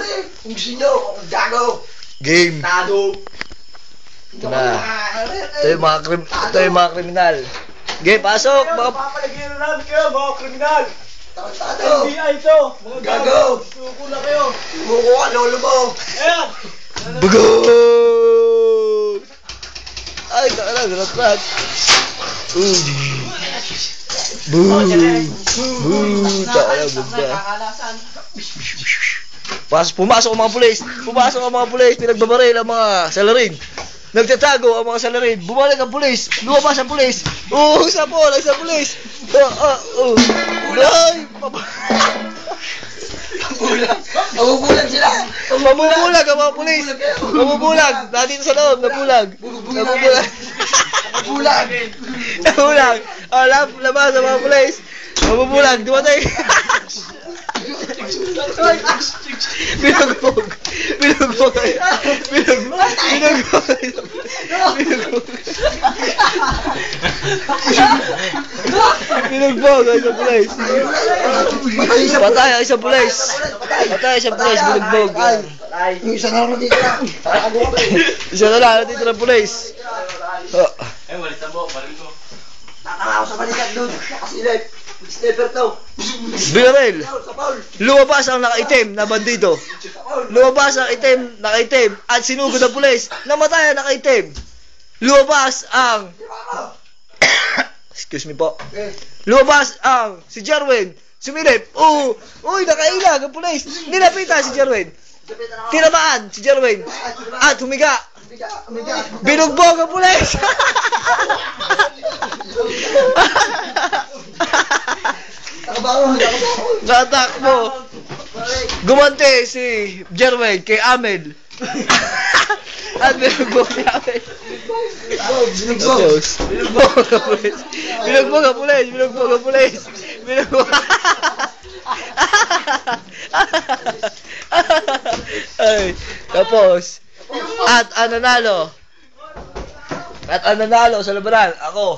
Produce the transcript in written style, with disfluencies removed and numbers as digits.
pare. Kung gusto nyo, gago. Game. Tado. Ito na. Ito yung mga kriminal. Game, pasok. Papalagyan na namin kayo, mga kriminal. Tado. NBI ito. Mga Gago. Suko na kayo. Muko ka, lolo mo. Ayan. Bugog! Ay, takala, garat-rat. Boo! Boo! Takala, ganda. Pumasok ang mga pulis. Pinagbabaril ang mga salarin. Nagtatago ang mga salarin. Bumalik ang pulis. Lumabas ang pulis. Sa pulis. Ay! Mabubulag sila. Mabubulag ang mga pulis. Mabubulag. Nandito sa loob. Nabulag. Nabulag. Labas ang mga pulis. Mabubulag. Dumatay. Binugbog. Binugbog ang isang pulis. Patay ang isang pulis. Binugbog. Yung isa na lang dito na. Isa na lang dito ng pulis. Walis na mo, baril ko. Nakakao sa balikat doon. Nakasilip. Sniper to. Binaril. Sa Paul. Lumabas ang nakaitim na bandido. Lumabas ang nakaitim at sinugod ng pulis. Namatay ang nakaitim. Lumabas ang excuse me po. Lumabas ang si Jarwin. Sumilip. Uy, nakailag ang pulis. Nilapitan si Jarwin. Tinamaan si Jarwin. At humiga. Binugbog ang pulis. Natakbo. Gumante si Jerwin kay Amel. At binugbog si Amel. Binugbog ang pulis. Ay, tapos at ang nanalo sa labanan ako.